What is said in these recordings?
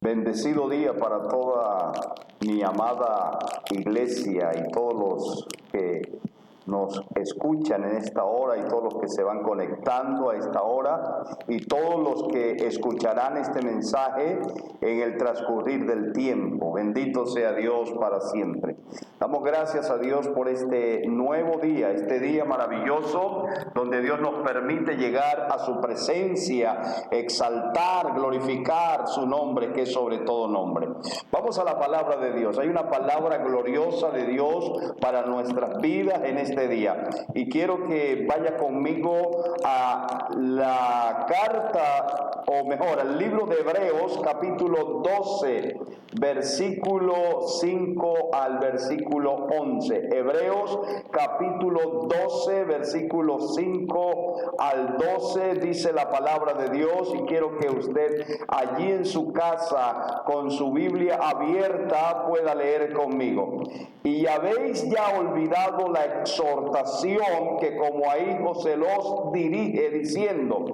Bendecido día para toda mi amada iglesia y todos los que nos escuchan en esta hora y todos los que se van conectando a esta hora y todos los que escucharán este mensaje en el transcurrir del tiempo. Bendito sea Dios para siempre. Damos gracias a Dios por este nuevo día, este día maravilloso donde Dios nos permite llegar a su presencia, exaltar, glorificar su nombre que es sobre todo nombre. Vamos a la palabra de Dios. Hay una palabra gloriosa de Dios para nuestras vidas en este día. Y quiero que vaya conmigo a la carta, o mejor, al libro de Hebreos, capítulo 12, versículo 5 al versículo 11. Hebreos, capítulo 12, versículo 5 al 12, dice la palabra de Dios, y quiero que usted allí en su casa, con su Biblia abierta, pueda leer conmigo. Y habéis ya olvidado la exhortación que como a hijos se los dirige, diciendo: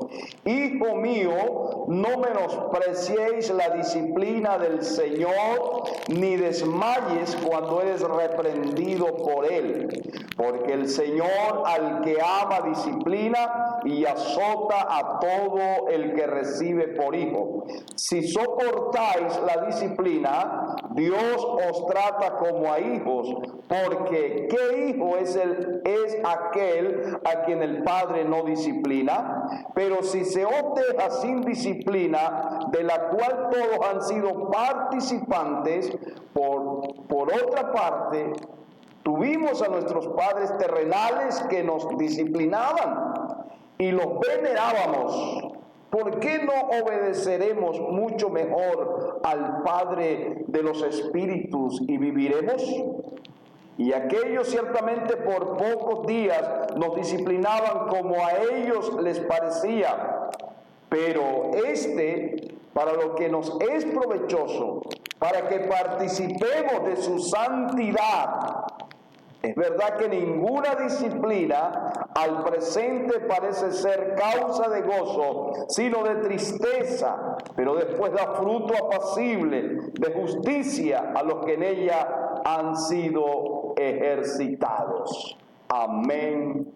Hijo mío, no menospreciéis la disciplina del Señor, ni desmayes cuando eres reprendido por Él. Porque el Señor al que ama disciplina y azota a todo el que recibe por hijo. Si soportáis la disciplina, Dios os trata como a hijos, porque ¿qué hijo es aquel a quien el Padre no disciplina? Pero si se os deja sin disciplina, de la cual todos han sido participantes, por otra parte, tuvimos a nuestros padres terrenales que nos disciplinaban y los venerábamos. ¿Por qué no obedeceremos mucho mejor al Padre de los Espíritus y viviremos? Y aquellos ciertamente por pocos días nos disciplinaban como a ellos les parecía, pero para lo que nos es provechoso, para que participemos de su santidad. Es verdad que ninguna disciplina al presente parece ser causa de gozo, sino de tristeza, pero después da fruto apacible de justicia a los que en ella han sido ejercitados. Amén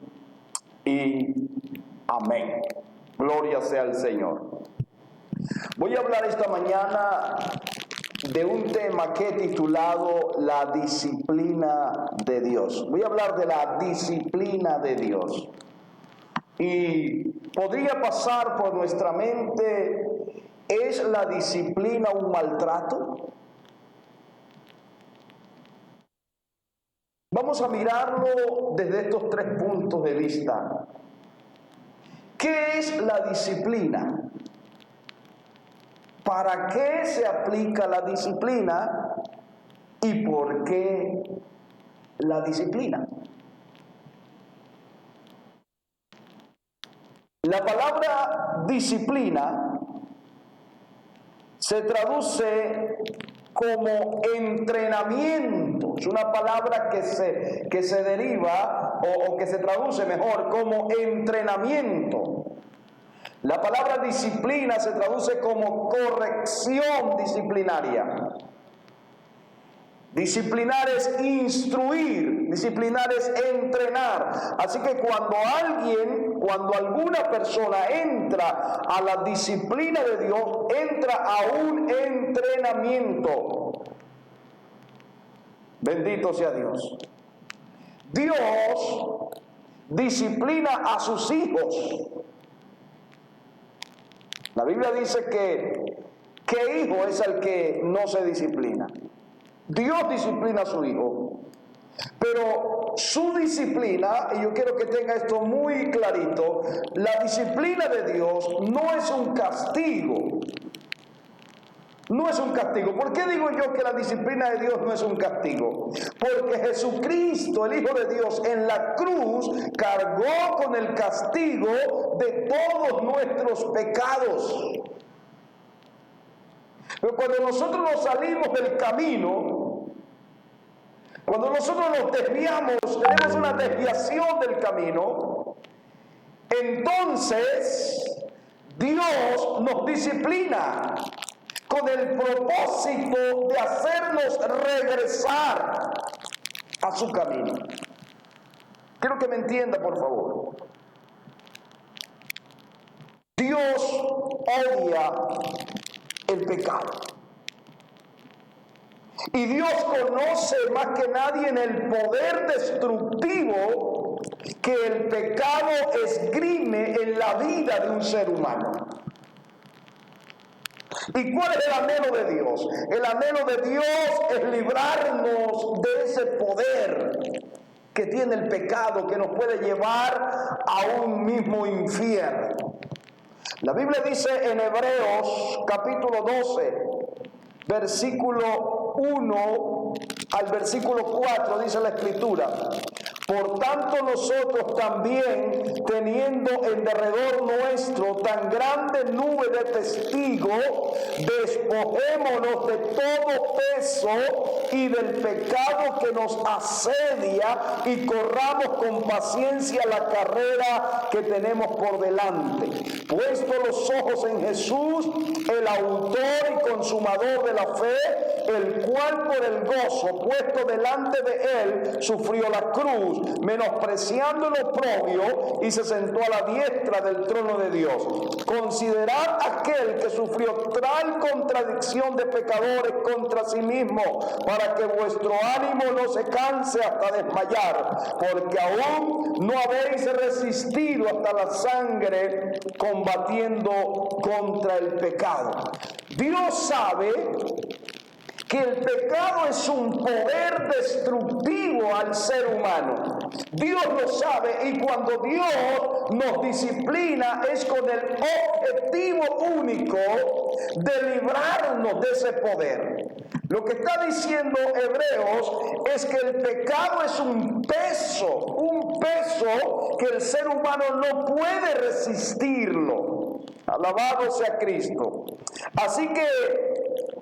y amén. Gloria sea al Señor. Voy a hablar esta mañana de un tema que he titulado la disciplina de Dios. Voy a hablar de la disciplina de Dios. Y podría pasar por nuestra mente: ¿es la disciplina un maltrato? Vamos a mirarlo desde estos tres puntos de vista. ¿Qué es la disciplina? ¿Para qué se aplica la disciplina? ¿Y por qué la disciplina? La palabra disciplina se traduce como entrenamiento. Es una palabra que se deriva o que se traduce mejor como entrenamiento. La palabra disciplina se traduce como corrección disciplinaria. Disciplinar es instruir, disciplinar es entrenar. Así que cuando alguna persona entra a la disciplina de Dios, entra a un entrenamiento. Bendito sea Dios. Dios disciplina a sus hijos. La Biblia dice que ¿qué hijo es el que no se disciplina? Dios disciplina a su hijo. Pero su disciplina, y yo quiero que tenga esto muy clarito, la disciplina de Dios no es un castigo. No es un castigo. ¿Por qué digo yo que la disciplina de Dios no es un castigo? Porque Jesucristo, el Hijo de Dios, en la cruz cargó con el castigo de todos nuestros pecados. Pero cuando nosotros nos salimos del camino, cuando nosotros nos desviamos, tenemos una desviación del camino, entonces Dios nos disciplina. con el propósito de hacernos regresar a su camino. Quiero que me entienda, por favor. Dios odia el pecado. Y Dios conoce más que nadie en el poder destructivo que el pecado esgrime en la vida de un ser humano. ¿Y cuál es el anhelo de Dios? El anhelo de Dios es librarnos de ese poder que tiene el pecado, que nos puede llevar a un mismo infierno. La Biblia dice en Hebreos capítulo 12, versículo 1 al versículo 4, dice la Escritura: por tanto nosotros también, teniendo en derredor nuestro tan grande nube de testigos, despojémonos de todo peso y del pecado que nos asedia, y corramos con paciencia la carrera que tenemos por delante, puesto los ojos en Jesús, el autor y consumador de la fe, el cual por el gozo puesto delante de él sufrió la cruz, menospreciando lo oprobio, y se sentó a la diestra del trono de Dios. Considerad aquel que sufrió tal contradicción de pecadores contra sí mismo, para que vuestro ánimo no se canse hasta desmayar, porque aún no habéis resistido hasta la sangre combatiendo contra el pecado. Dios sabe que el pecado es un poder destructivo al ser humano. Dios lo sabe, y cuando Dios nos disciplina es con el objetivo único de librarnos de ese poder. Lo que está diciendo Hebreos es que el pecado es un peso que el ser humano no puede resistirlo. Alabado sea Cristo. Así que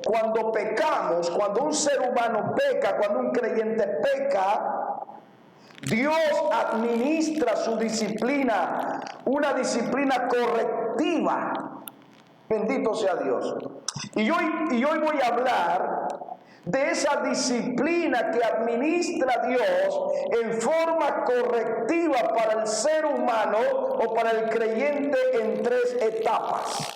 cuando pecamos, cuando un ser humano peca, cuando un creyente peca, Dios administra su disciplina, una disciplina correctiva. Bendito sea Dios. Y hoy voy a hablar de esa disciplina que administra Dios en forma correctiva para el ser humano o para el creyente en 3 etapas.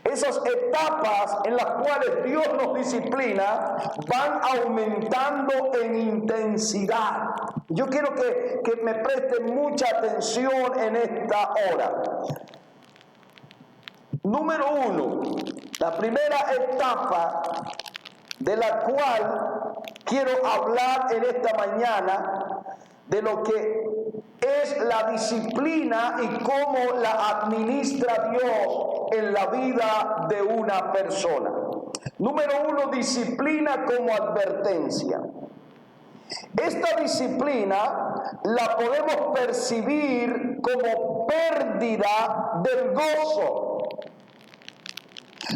Esas etapas en las cuales Dios nos disciplina van aumentando en intensidad. Yo quiero que me presten mucha atención en esta hora. Número 1, la primera etapa de la cual quiero hablar en esta mañana, de lo que es la disciplina y cómo la administra Dios en la vida de una persona. Número 1, disciplina como advertencia. Esta disciplina la podemos percibir como pérdida del gozo.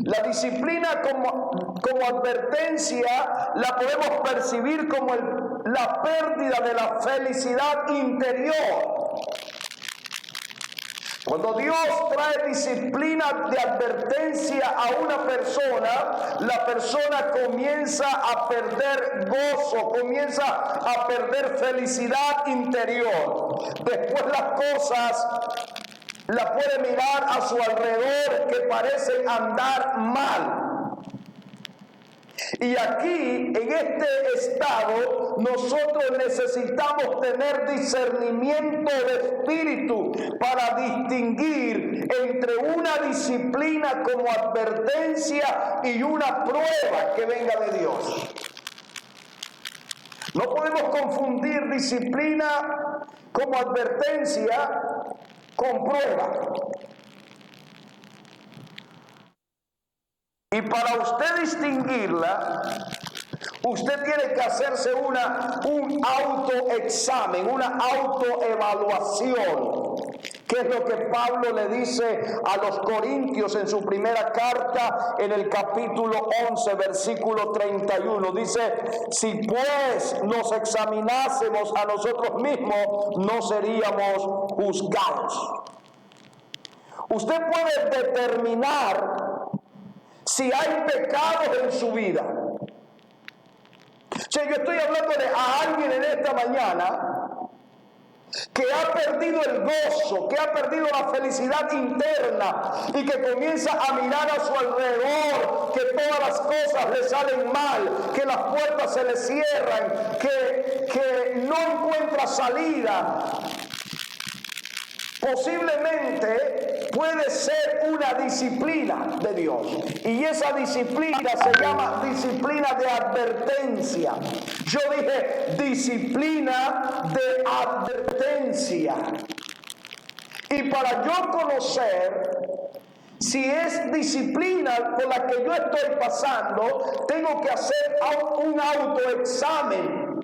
La disciplina como advertencia la podemos percibir como la pérdida de la felicidad interior. Cuando Dios trae disciplina de advertencia a una persona, la persona comienza a perder gozo, comienza a perder felicidad interior. Después las cosas la puede mirar a su alrededor que parecen andar mal. Y aquí, en este estado, nosotros necesitamos tener discernimiento de espíritu para distinguir entre una disciplina como advertencia y una prueba que venga de Dios. No podemos confundir disciplina como advertencia con prueba. Y para usted distinguirla, usted tiene que hacerse un autoexamen, una autoevaluación, que es lo que Pablo le dice a los Corintios en su primera carta, en el capítulo 11, versículo 31. Dice: si pues nos examinásemos a nosotros mismos, no seríamos juzgados. Usted puede determinar si hay pecados en su vida. O sea, yo estoy hablándole a alguien en esta mañana que ha perdido el gozo, que ha perdido la felicidad interna y que comienza a mirar a su alrededor, que todas las cosas le salen mal, que las puertas se le cierran, que no encuentra salida. Posiblemente puede ser una disciplina de Dios, y esa disciplina se llama disciplina de advertencia. Yo dije disciplina de advertencia. Y para yo conocer si es disciplina por la que yo estoy pasando, tengo que hacer un autoexamen,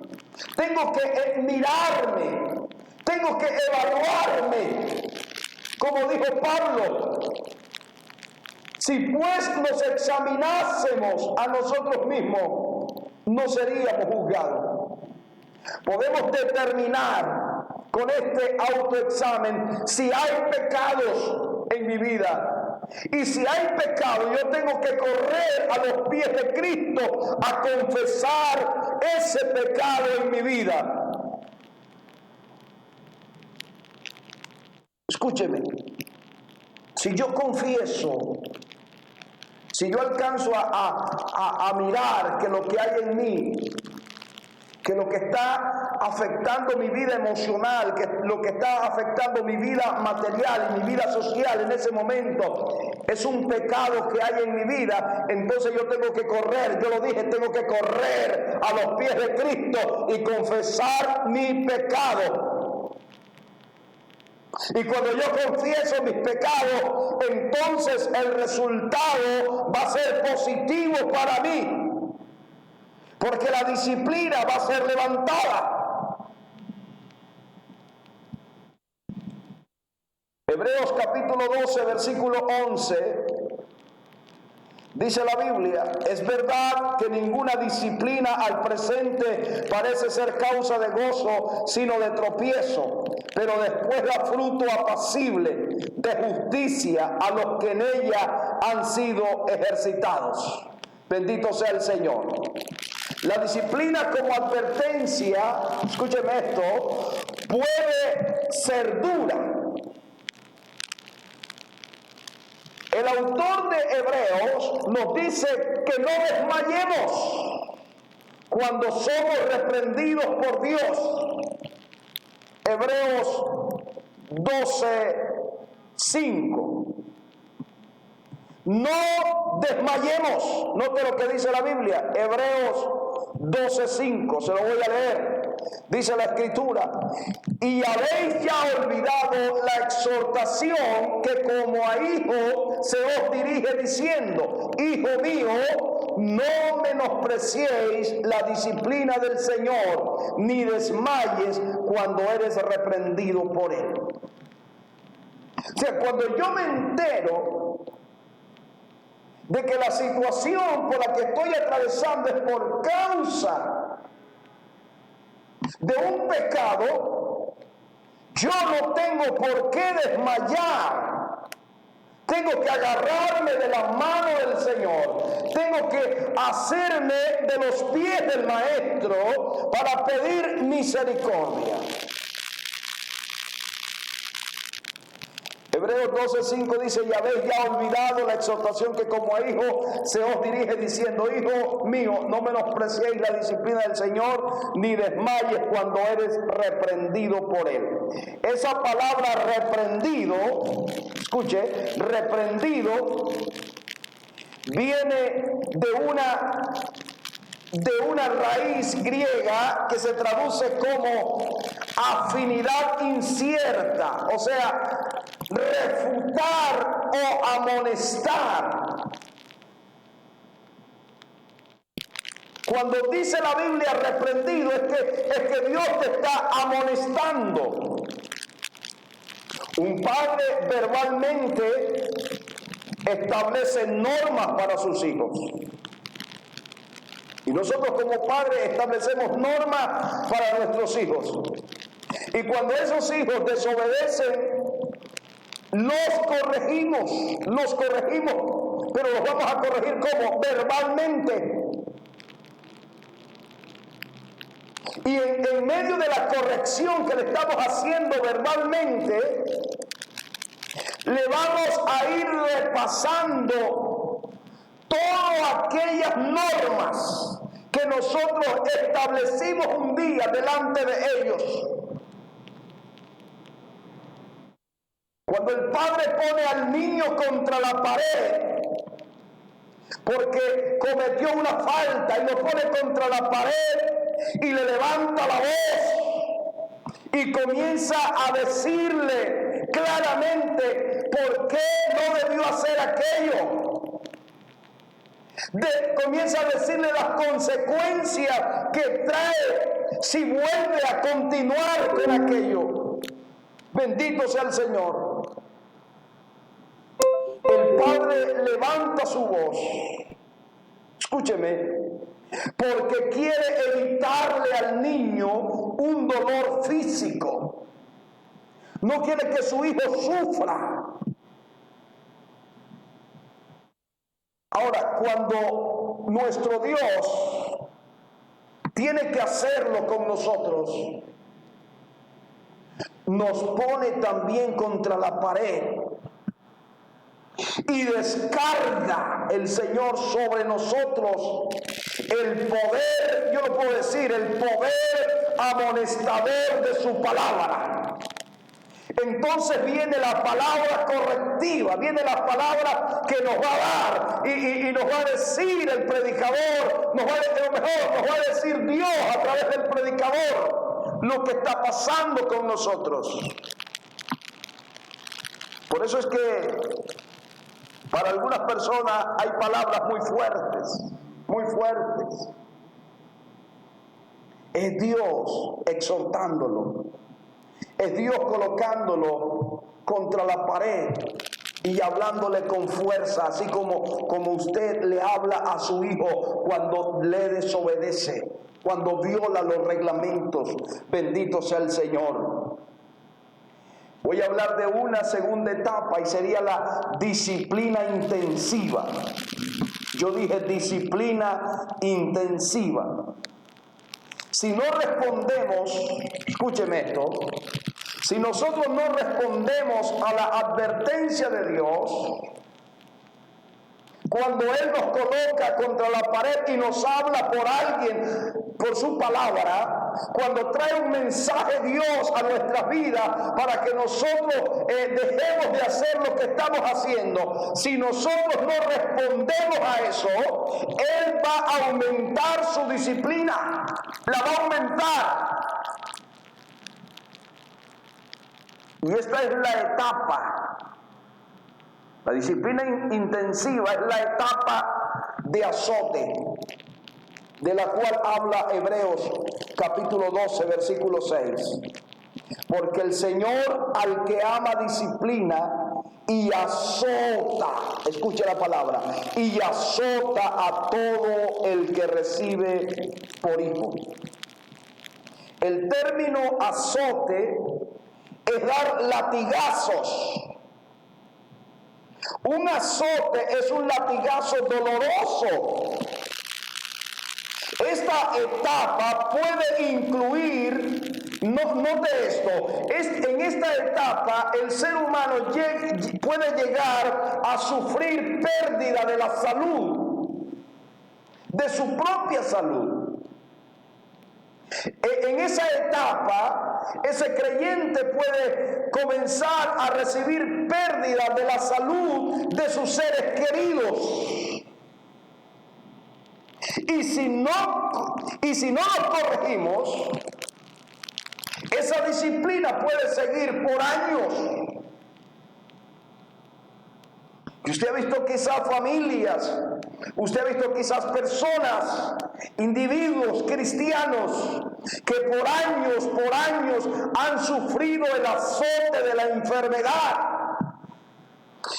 tengo que mirarme, tengo que evaluarme. Como dijo Pablo, si pues nos examinásemos a nosotros mismos, no seríamos juzgados. Podemos determinar con este autoexamen si hay pecados en mi vida. Y si hay pecado, yo tengo que correr a los pies de Cristo a confesar ese pecado en mi vida. Escúcheme, si yo confieso, si yo alcanzo a mirar que lo que hay en mí, que lo que está afectando mi vida emocional, que lo que está afectando mi vida material y mi vida social en ese momento es un pecado que hay en mi vida, entonces yo tengo que correr, yo lo dije, tengo que correr a los pies de Cristo y confesar mi pecado. Y cuando yo confieso mis pecados, entonces el resultado va a ser positivo para mí, porque la disciplina va a ser levantada. Hebreos capítulo 12, versículo 11, dice la Biblia: es verdad que ninguna disciplina al presente parece ser causa de gozo, sino de tropiezo, pero después da fruto apacible de justicia a los que en ella han sido ejercitados. Bendito sea el Señor. La disciplina como advertencia, escúcheme esto, puede ser dura. El autor de Hebreos nos dice que no desmayemos cuando somos reprendidos por Dios. Hebreos 12:5. No desmayemos. Note lo que dice la Biblia. Hebreos 12:5. Se lo voy a leer. Dice la Escritura: y habéis ya olvidado la exhortación que como a hijo se os dirige diciendo: hijo mío, no menospreciéis la disciplina del Señor, ni desmayes cuando eres reprendido por Él. O sea, cuando yo me entero de que la situación por la que estoy atravesando es por causa de un pecado, yo no tengo por qué desmayar. Tengo que agarrarme de la mano del Señor. Tengo que hacerme de los pies del Maestro para pedir misericordia. Hebreos 12:5 dice: y habéis ya olvidado la exhortación que como a hijo se os dirige diciendo: hijo mío, no menospreciéis la disciplina del Señor, ni desmayes cuando eres reprendido por Él. Esa palabra reprendido, escuche, reprendido, viene de una raíz griega que se traduce como afinidad incierta, o sea, refutar o amonestar. Cuando dice la Biblia reprendido, es que Dios te está amonestando. Un padre verbalmente establece normas para sus hijos. Y nosotros como padres establecemos normas para nuestros hijos. Y cuando esos hijos desobedecen, los corregimos. pero los vamos a corregir como verbalmente. Y en medio de la corrección que le estamos haciendo verbalmente, le vamos a ir repasando todas aquellas normas que nosotros establecimos un día delante de ellos. Cuando el padre pone al niño contra la pared porque cometió una falta y lo pone contra la pared y le levanta la voz y comienza a decirle claramente por qué no debió hacer aquello. Comienza a decirle las consecuencias que trae si vuelve a continuar con aquello. Bendito sea el Señor. El padre levanta su voz, escúcheme, porque quiere evitarle al niño un dolor físico. No quiere que su hijo sufra. Ahora, cuando nuestro Dios tiene que hacerlo con nosotros, nos pone también contra la pared y descarga el Señor sobre nosotros el poder, yo lo puedo decir, el poder amonestador de su palabra. Entonces viene la palabra correctiva, viene la palabra que nos va a dar y nos va a decir el predicador, nos va a decir Dios a través del predicador lo que está pasando con nosotros. Por eso es que para algunas personas hay palabras muy fuertes, muy fuertes. Es Dios exhortándolo. Es Dios colocándolo contra la pared y hablándole con fuerza, así como usted le habla a su hijo cuando le desobedece, cuando viola los reglamentos. Bendito sea el Señor. Voy a hablar de una segunda etapa y sería la disciplina intensiva. Yo dije disciplina intensiva. Si no respondemos, escúcheme esto, si nosotros no respondemos a la advertencia de Dios, cuando Él nos coloca contra la pared y nos habla por alguien, por su palabra, cuando trae un mensaje Dios a nuestras vidas para que nosotros dejemos de hacer lo que estamos haciendo, si nosotros no respondemos a eso, Él va a aumentar su disciplina, la va a aumentar. Y esta es la etapa. La disciplina intensiva es la etapa de azote, de la cual habla Hebreos capítulo 12, versículo 6. Porque el Señor al que ama disciplina y azota, escuche la palabra, y azota a todo el que recibe por hijo. El término azote es dar latigazos. Un azote es un latigazo doloroso. Esta etapa puede incluir, note esto, en esta etapa el ser humano puede llegar a sufrir pérdida de la salud, de su propia salud. En esa etapa, ese creyente puede comenzar a recibir pérdida de la salud de sus seres queridos. Y si no nos corregimos, esa disciplina puede seguir por años. Y usted ha visto quizás familias, usted ha visto quizás personas, individuos cristianos que por años han sufrido el azote de la enfermedad.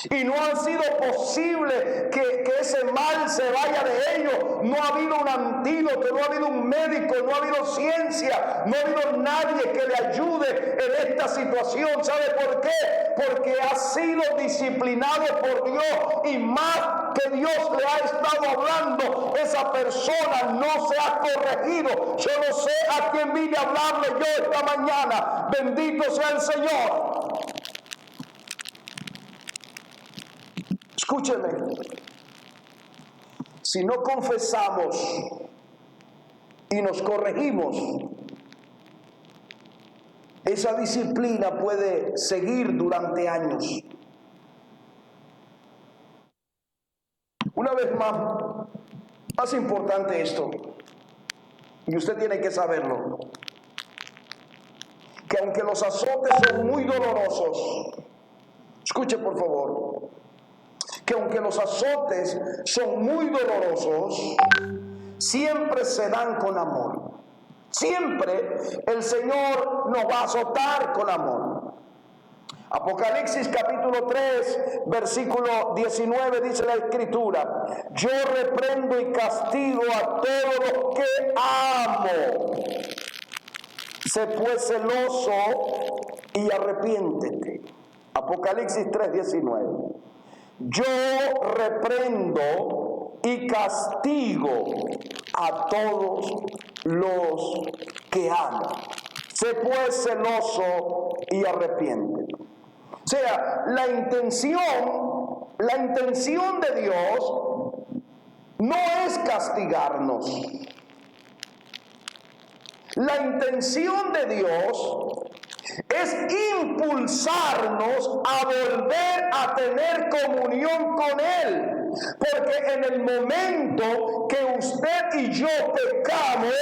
Y no ha sido posible que ese mal se vaya de ellos. No ha habido un antídoto, no ha habido un médico, no ha habido ciencia, no ha habido nadie que le ayude en esta situación. ¿Sabe por qué? Porque ha sido disciplinado por Dios, y más que Dios le ha estado hablando, esa persona no se ha corregido. Yo no sé a quién vine a hablarle yo esta mañana. Bendito sea el Señor. Escúcheme, si no confesamos y nos corregimos, esa disciplina puede seguir durante años. Una vez más importante esto, y usted tiene que saberlo, que aunque los azotes son muy dolorosos, escuche por favor, que aunque los azotes son muy dolorosos, siempre se dan con amor. Siempre el Señor nos va a azotar con amor. Apocalipsis capítulo 3, versículo 19 dice la Escritura: yo reprendo y castigo a todos los que amo. Sé pues celoso y arrepiéntete. Apocalipsis 3, 19. Yo reprendo y castigo a todos los que amo. Sé pues celoso y arrepiéntete. O sea, la intención de Dios no es castigarnos. La intención de Dios es impulsarnos a volver a tener comunión con Él. Porque en el momento que usted y yo pecamos,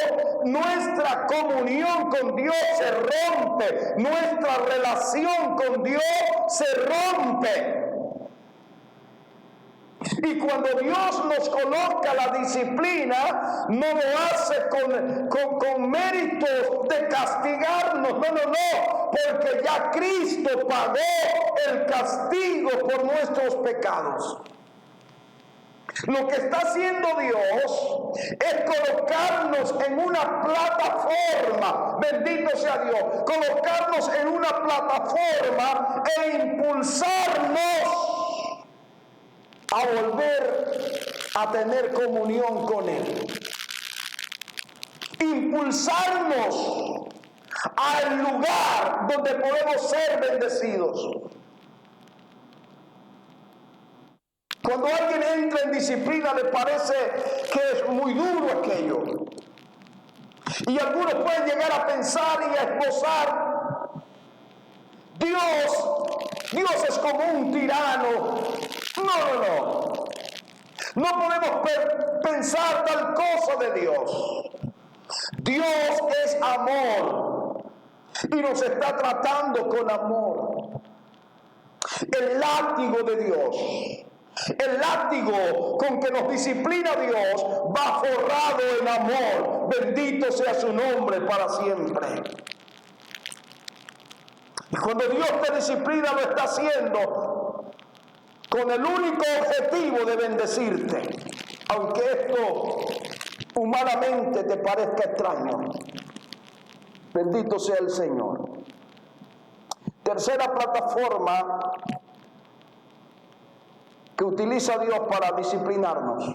nuestra comunión con Dios se rompe, nuestra relación con Dios se rompe. Y cuando Dios nos coloca la disciplina, no lo hace con méritos de castigarnos, no, porque ya Cristo pagó el castigo por nuestros pecados. Lo que está haciendo Dios es colocarnos en una plataforma, bendito sea Dios, colocarnos en una plataforma e impulsarnos a volver a tener comunión con Él. Impulsarnos al lugar donde podemos ser bendecidos. Cuando alguien entra en disciplina, le parece que es muy duro aquello. Y algunos pueden llegar a pensar y a esbozar: Dios es como un tirano. No. No podemos pensar tal cosa de Dios. Dios es amor y nos está tratando con amor. El látigo de Dios, el látigo con que nos disciplina Dios, va forrado en amor. Bendito sea su nombre para siempre. Y cuando Dios te disciplina, lo está haciendo con el único objetivo de bendecirte, aunque esto humanamente te parezca extraño. Bendito sea el Señor. Tercera plataforma que utiliza Dios para disciplinarnos,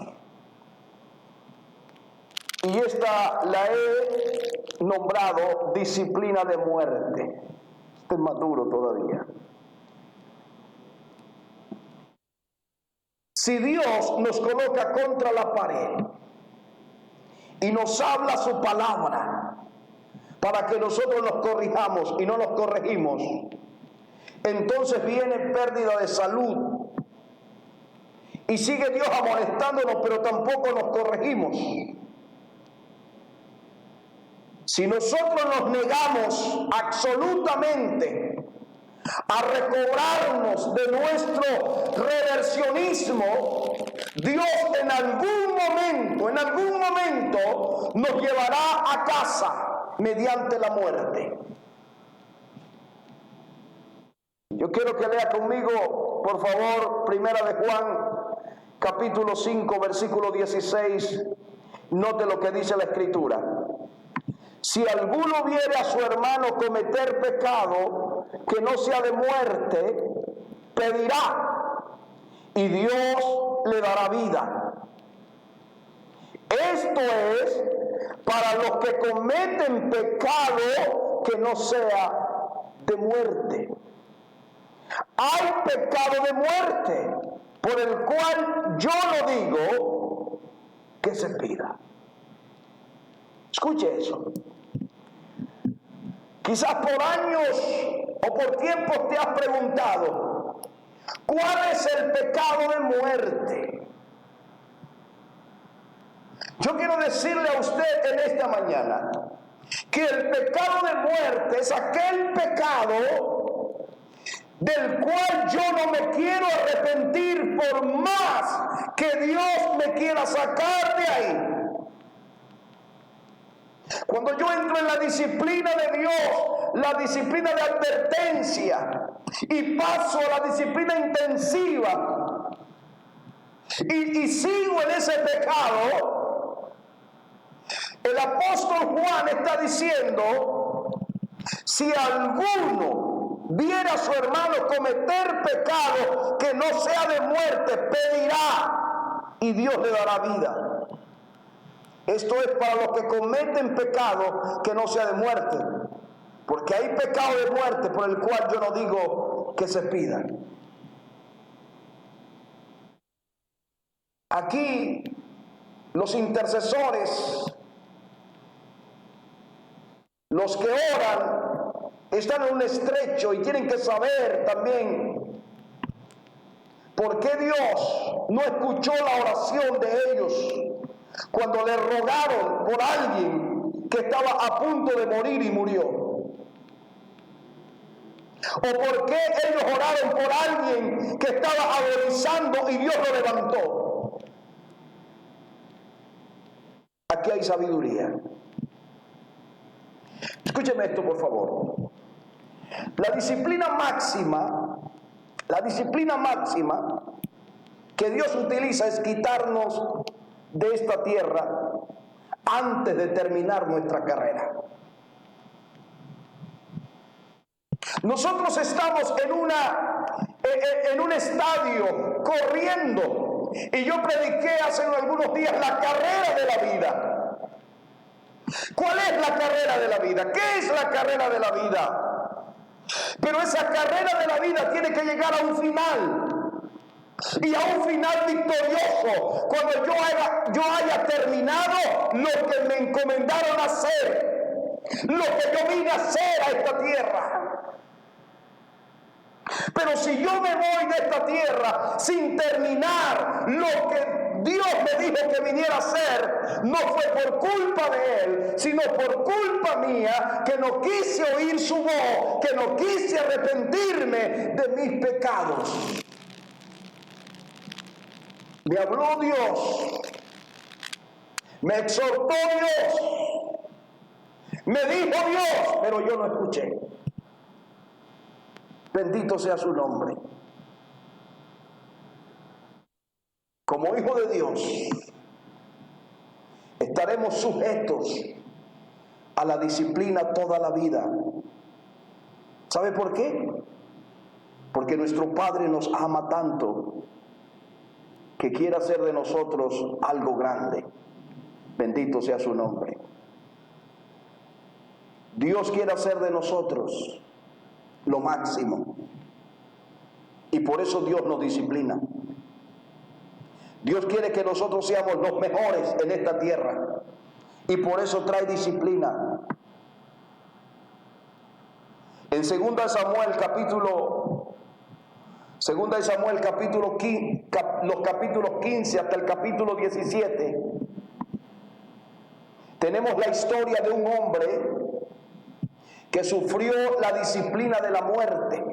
y esta la he nombrado disciplina de muerte. Este es más duro todavía. Si Dios nos coloca contra la pared y nos habla su palabra para que nosotros nos corrijamos y no nos corregimos, entonces viene pérdida de salud. Y sigue Dios amonestándonos, pero tampoco nos corregimos. Si nosotros nos negamos absolutamente a recobrarnos de nuestro reversionismo, Dios en algún momento nos llevará a casa mediante la muerte. Yo quiero que lea conmigo por favor, Primera de Juan, capítulo 5, versículo 16. Note lo que dice la Escritura. Si alguno viere a su hermano cometer pecado que no sea de muerte, pedirá y Dios le dará vida. Esto es para los que cometen pecado que no sea de muerte. Hay pecado de muerte por el cual yo no digo que se pida. Escuche eso. Quizás por años o por tiempos te has preguntado, ¿cuál es el pecado de muerte? Yo quiero decirle a usted en esta mañana que el pecado de muerte es aquel pecado del cual yo no me quiero arrepentir por más que Dios me quiera sacar de ahí. Cuando yo entro en la disciplina de Dios, la disciplina de advertencia, y paso a la disciplina intensiva, y sigo en ese pecado, el apóstol Juan está diciendo, si alguno viera a su hermano cometer pecado que no sea de muerte, pedirá y Dios le dará vida. Esto es para los que cometen pecado que no sea de muerte, porque hay pecado de muerte por el cual yo no digo que se pida. Aquí los intercesores, los que oran, están en un estrecho y tienen que saber también por qué Dios no escuchó la oración de ellos cuando le rogaron por alguien que estaba a punto de morir y murió. O por qué ellos oraron por alguien que estaba agonizando y Dios lo levantó. Aquí hay sabiduría. Escúcheme esto, por favor. La disciplina máxima que Dios utiliza es quitarnos de esta tierra antes de terminar nuestra carrera. Nosotros estamos en un estadio corriendo, y yo prediqué hace algunos días la carrera de la vida. ¿Cuál es la carrera de la vida? ¿Qué es la carrera de la vida? Pero esa carrera de la vida tiene que llegar a un final. Y a un final victorioso, cuando yo haya terminado lo que me encomendaron hacer, lo que yo vine a hacer a esta tierra. Pero si yo me voy de esta tierra sin terminar lo que Dios me dijo que viniera a hacer, no fue por culpa de Él, sino por culpa mía, que no quise oír su voz, que no quise arrepentirme de mis pecados. Me habló Dios, me exhortó Dios, me dijo Dios, pero yo no escuché. Bendito sea su nombre. Como hijo de Dios, estaremos sujetos a la disciplina toda la vida. ¿Sabe por qué? Porque nuestro Padre nos ama tanto que quiere hacer de nosotros algo grande. Bendito sea su nombre. Dios quiere hacer de nosotros lo máximo, y por eso Dios nos disciplina. Dios quiere que nosotros seamos los mejores en esta tierra, y por eso trae disciplina. En 2 Samuel capítulo 15, los capítulos 15 hasta el capítulo 17, tenemos la historia de un hombre que sufrió la disciplina de la muerte.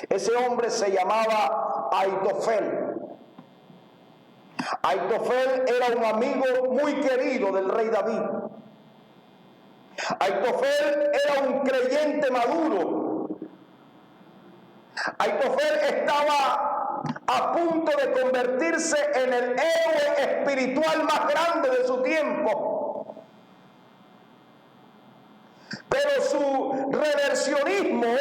Ese hombre se llamaba Aitofel. Aitofel era un amigo muy querido del rey David. Aitofel era un creyente maduro. Aitofel estaba a punto de convertirse en el héroe espiritual más grande de su tiempo. Pero su reversionismo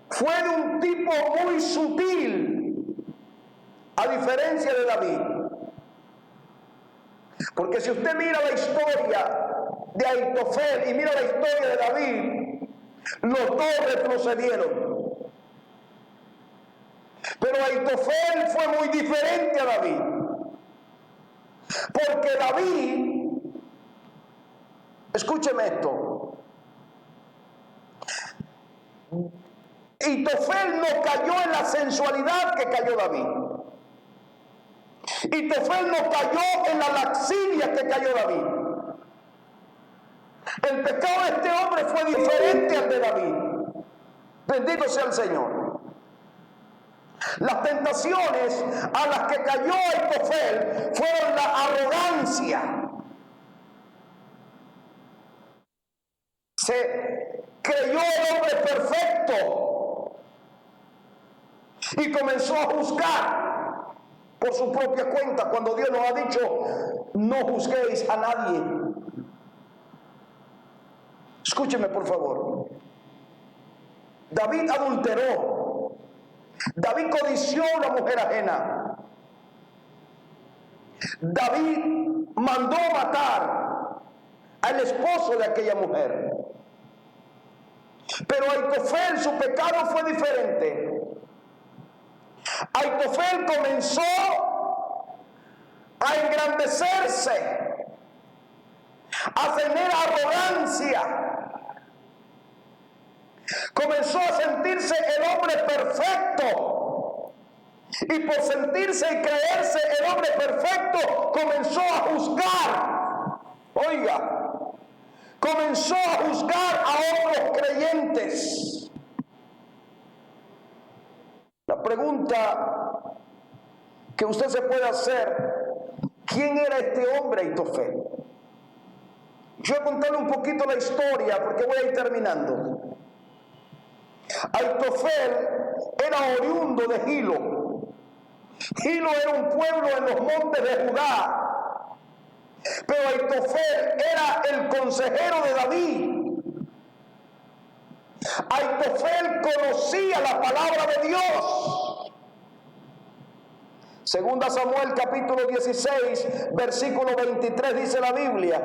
fue de un tipo muy sutil, a diferencia de David. Porque si usted mira la historia de Aitofel y mira la historia de David, los dos retrocedieron. Pero Aitofel fue muy diferente a David. Porque David, escúcheme esto, Aitofel no cayó en la sensualidad que cayó David. Aitofel no cayó en la laxidia que cayó David. El pecado de este hombre fue diferente al de David. Bendito sea el Señor. Las tentaciones a las que cayó Aitofel fueron la arrogancia. Se creyó el hombre perfecto y comenzó a juzgar por su propia cuenta, cuando Dios nos ha dicho: no juzguéis a nadie. Escúcheme, por favor. David adulteró. David codició a una mujer ajena. David mandó matar al esposo de aquella mujer. Pero Aitofel, su pecado fue diferente. Aitofel comenzó a engrandecerse, a tener arrogancia. Comenzó a sentirse el hombre perfecto. Y por sentirse y creerse el hombre perfecto, comenzó a juzgar. Oiga, comenzó a juzgar a otros creyentes. La pregunta que usted se puede hacer: ¿quién era este hombre Aitofel? Yo voy a contarle un poquito la historia porque voy a ir terminando. Aitofel era oriundo de Gilo. Gilo era un pueblo en los montes de Judá. Pero Aitofel era el consejero de David. Aitofel conocía la palabra de Dios. Segunda Samuel capítulo 16, versículo 23 dice la Biblia: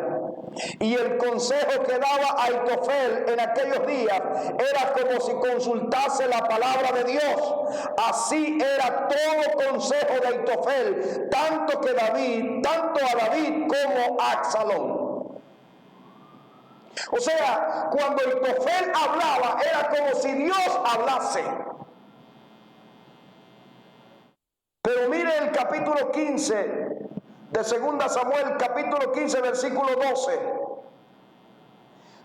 y el consejo que daba Aitofel en aquellos días era como si consultase la palabra de Dios. Así era todo consejo de Aitofel, tanto a David como a Absalón. O sea, cuando Aitofel hablaba, era como si Dios hablase. Pero mire el capítulo 15 de 2 Samuel, capítulo 15, versículo 12.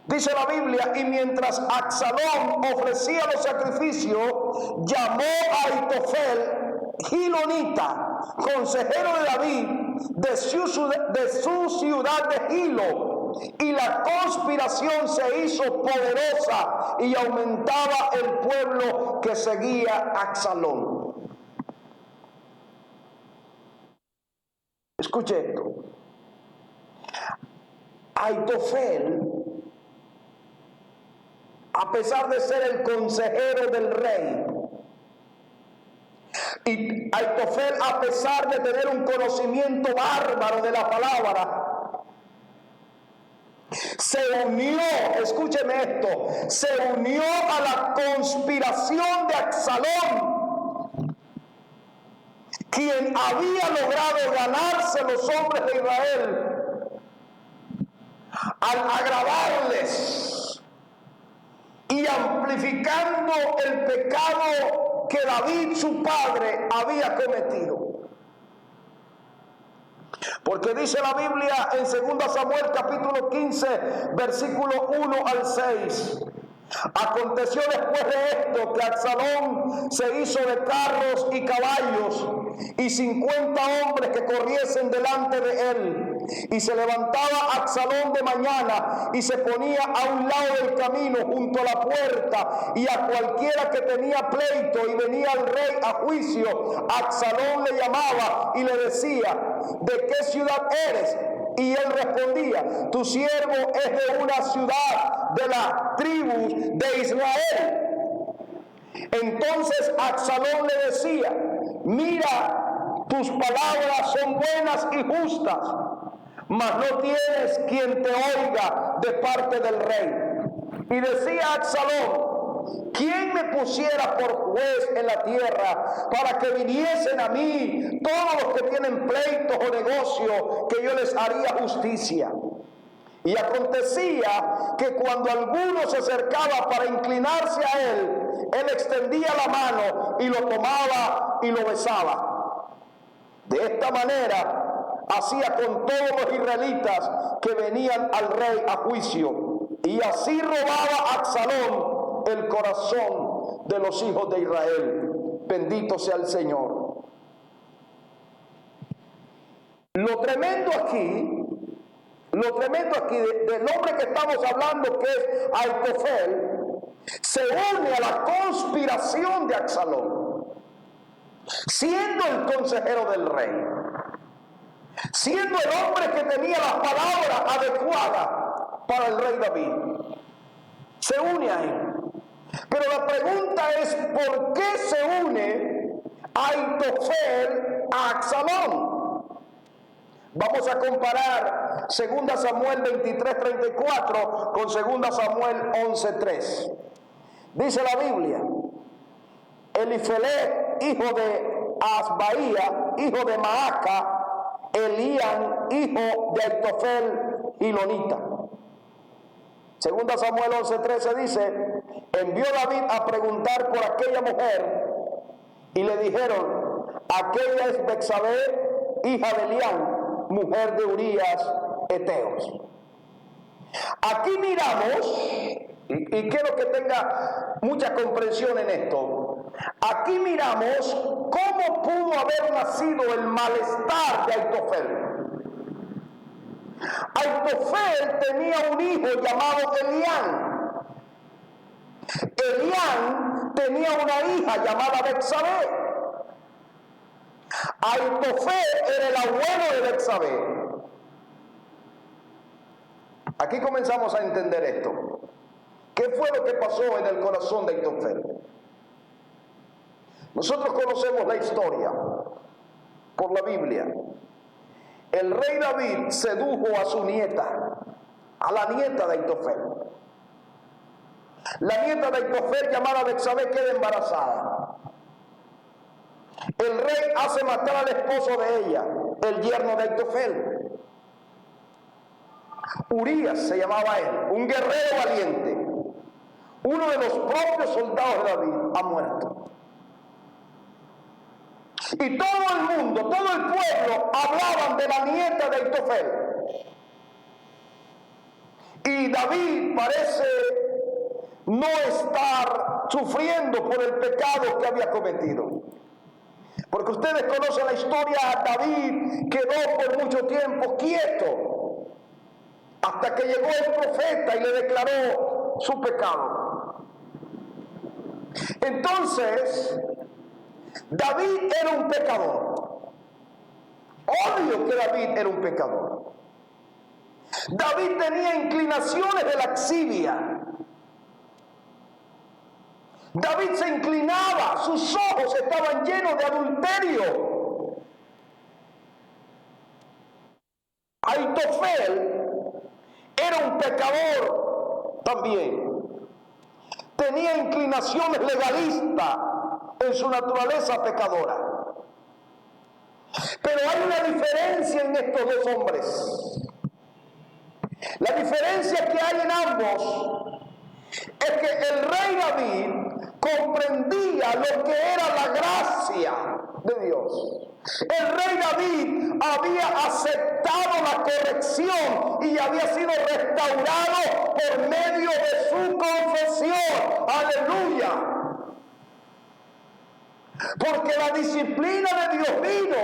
Dice la Biblia: y mientras Absalón ofrecía los sacrificios, llamó a Aitofel, gilonita, consejero de David, de su ciudad de Gilo, y la conspiración se hizo poderosa y aumentaba el pueblo que seguía a Absalón. Escuche esto. Aitofel, a pesar de ser el consejero del rey, y Aitofel, a pesar de tener un conocimiento bárbaro de la palabra, se unió, escúcheme esto, se unió a la conspiración de Absalón, quien había logrado ganarse los hombres de Israel al agradarles y amplificando el pecado que David, su padre, había cometido. Porque dice la Biblia en 2 Samuel capítulo 15, versículo 1 al 6: Aconteció después de esto que Absalón se hizo de carros y caballos y 50 hombres que corriesen delante de él. Y se levantaba Absalón de mañana y se ponía a un lado del camino junto a la puerta, y a cualquiera que tenía pleito y venía al rey a juicio, Absalón le llamaba y le decía: ¿de qué ciudad eres? Y él respondía: tu siervo es de una ciudad de las tribus de Israel. Entonces Absalón le decía: mira, tus palabras son buenas y justas, mas no tienes quien te oiga de parte del rey. Y decía Absalón: ¿quién me pusiera por juez en la tierra para que viniesen a mí todos los que tienen pleitos o negocios, que yo les haría justicia? Y acontecía que cuando alguno se acercaba para inclinarse a él, él extendía la mano y lo tomaba y lo besaba. De esta manera hacía con todos los israelitas que venían al rey a juicio. Y así robaba Absalón el corazón de los hijos de Israel. Bendito sea el Señor. Lo tremendo aquí del hombre que estamos hablando, que es Aitofel, se une a la conspiración de Absalón, siendo el consejero del rey, siendo el hombre que tenía la palabra adecuada para el rey David. Se une a él. Pero la pregunta es: ¿por qué se une Aitofel a Absalón? Vamos a comparar 2 Samuel 23:34 con 2 Samuel 11:3. Dice la Biblia: Elifelet, hijo de Asbaía, hijo de Maaca, Elían, hijo de Aitofel, Ilonita. 2 Samuel 11:13 dice: envió David a preguntar por aquella mujer, y le dijeron: aquella es Betsabé, hija de Elián, mujer de Urías Heteos. Aquí miramos, y quiero que tenga mucha comprensión en esto, aquí miramos cómo pudo haber nacido el malestar de Aitofel. Aitofel tenía un hijo llamado Elián. Elián tenía una hija llamada Betsabé. Aitofel era el abuelo de Betsabé. Aquí comenzamos a entender esto. ¿Qué fue lo que pasó en el corazón de Aitofel? Nosotros conocemos la historia por la Biblia. El rey David sedujo a su nieta, a la nieta de Aitofel. La nieta de Aitofel, llamada Betsabé, queda embarazada. El rey hace matar al esposo de ella, el yerno de Aitofel. Urías se llamaba él, un guerrero valiente. Uno de los propios soldados de David ha muerto. Y todo el mundo, todo el pueblo hablaban de la nieta de Aitofel. Y David parece no estar sufriendo por el pecado que había cometido. Porque ustedes conocen la historia. David quedó por mucho tiempo quieto hasta que llegó el profeta y le declaró su pecado. Entonces, David era un pecador. Obvio que David era un pecador. David tenía inclinaciones de laxivia. David se inclinaba, sus ojos estaban llenos de adulterio. Aitofel era un pecador también. Tenía inclinaciones legalistas en su naturaleza pecadora. Pero hay una diferencia en estos dos hombres. La diferencia que hay en ambos es que el rey David comprendía lo que era la gracia de Dios. El rey David había aceptado la corrección y había sido restaurado por medio de su confesión. ¡Aleluya! Porque la disciplina de Dios vino.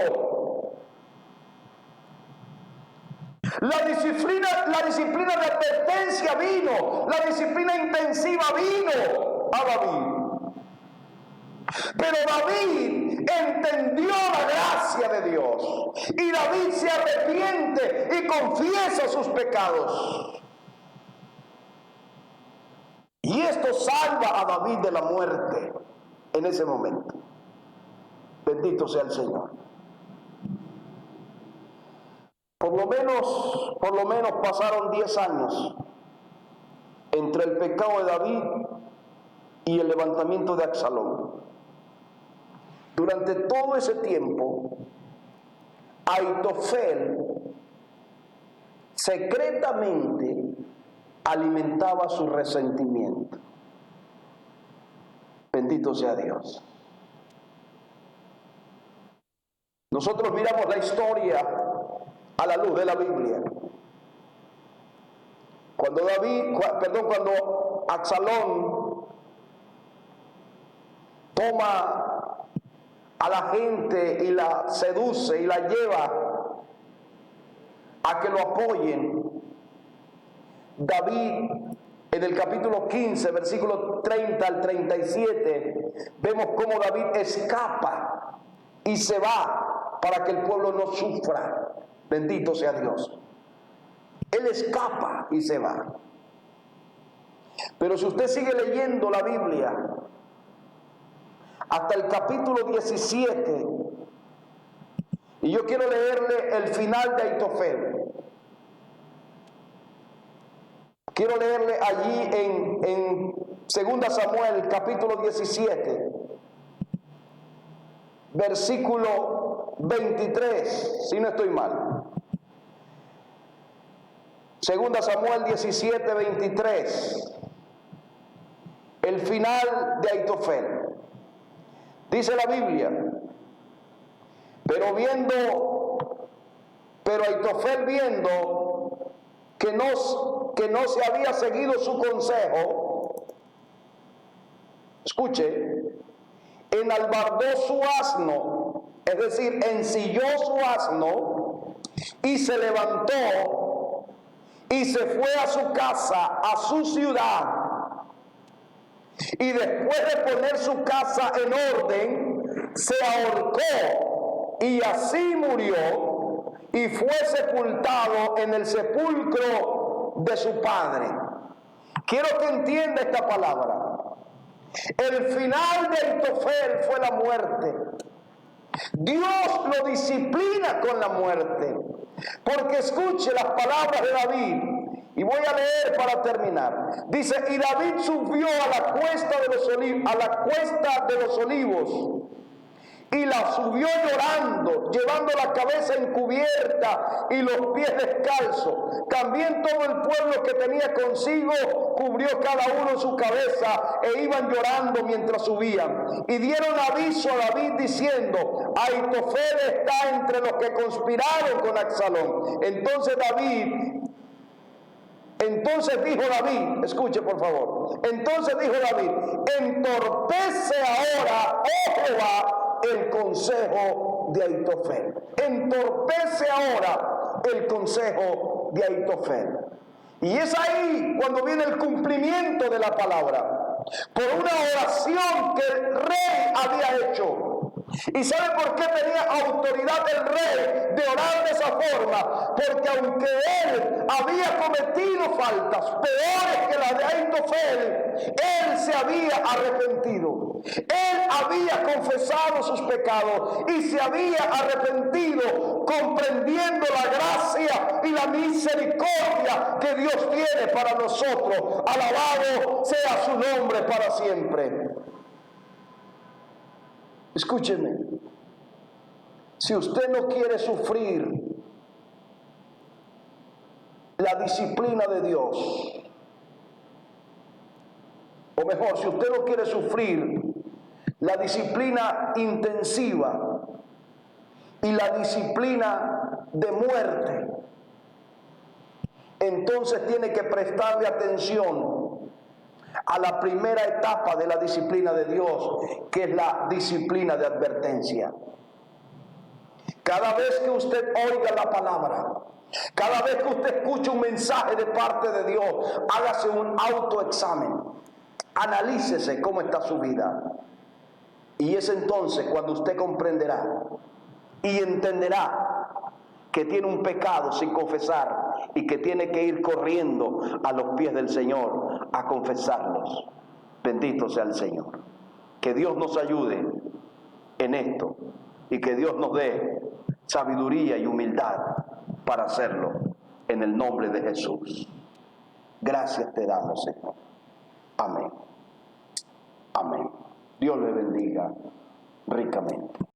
La disciplina de advertencia vino. La disciplina intensiva vino a David. Pero David entendió la gracia de Dios. Y David se arrepiente y confiesa sus pecados. Y esto salva a David de la muerte en ese momento. Bendito sea el Señor. Por lo menos pasaron 10 años entre el pecado de David y el levantamiento de Absalón. Durante todo ese tiempo, Ahitofel secretamente alimentaba su resentimiento. Bendito sea Dios. Nosotros miramos la historia a la luz de la Biblia. Cuando Absalón toma a la gente y la seduce y la lleva a que lo apoyen, David, en el capítulo 15, versículos 30 al 37, vemos cómo David escapa y se va para que el pueblo no sufra. Bendito sea Dios. Él escapa y se va. Pero si usted sigue leyendo la Biblia, hasta el capítulo 17, y yo quiero leerle el final de Ahitofel. Quiero leerle allí en 2 Samuel, capítulo 17, versículo 23, si no estoy mal. 2 Samuel 17, 23. El final de Ahitofel. Dice la Biblia: Pero Ahitofel viendo que no se había seguido su consejo, escuche, enalbardó su asno, es decir, ensilló su asno y se levantó y se fue a su casa, a su ciudad. Y después de poner su casa en orden, se ahorcó y así murió y fue sepultado en el sepulcro de su padre. Quiero que entienda esta palabra. El final de Ahitofel fue la muerte. Dios lo disciplina con la muerte. Porque escuche las palabras de David. Y voy a leer para terminar. Dice: y David subió a la cuesta de los olivos, y la subió llorando, llevando la cabeza encubierta y los pies descalzos. También todo el pueblo que tenía consigo cubrió cada uno su cabeza e iban llorando mientras subían. Y dieron aviso a David diciendo: Ahitofel está entre los que conspiraron con Absalón. Entonces dijo David, escuche por favor, entonces dijo David: entorpece ahora, oh Jehová, el consejo de Ahitofel. Entorpece ahora el consejo de Ahitofel. Y es ahí cuando viene el cumplimiento de la palabra, por una oración que el rey había hecho. ¿Y sabe por qué tenía autoridad el rey de orar de esa forma? Porque aunque él había cometido faltas peores que las de Ahitofel, él se había arrepentido. Él había confesado sus pecados y se había arrepentido, comprendiendo la gracia y la misericordia que Dios tiene para nosotros. Alabado sea su nombre para siempre. Escúcheme, si usted no quiere sufrir la disciplina de Dios, o mejor, si usted no quiere sufrir la disciplina intensiva y la disciplina de muerte, entonces tiene que prestarle atención a la primera etapa de la disciplina de Dios, que es la disciplina de advertencia. Cada vez que usted oiga la palabra, cada vez que usted escuche un mensaje de parte de Dios, hágase un autoexamen, analícese cómo está su vida. Y es entonces cuando usted comprenderá y entenderá que tiene un pecado sin confesar y que tiene que ir corriendo a los pies del Señor a confesarlos. Bendito sea el Señor. Que Dios nos ayude en esto y que Dios nos dé sabiduría y humildad para hacerlo en el nombre de Jesús. Gracias te damos, Señor. Amén. Amén. Dios le bendiga ricamente.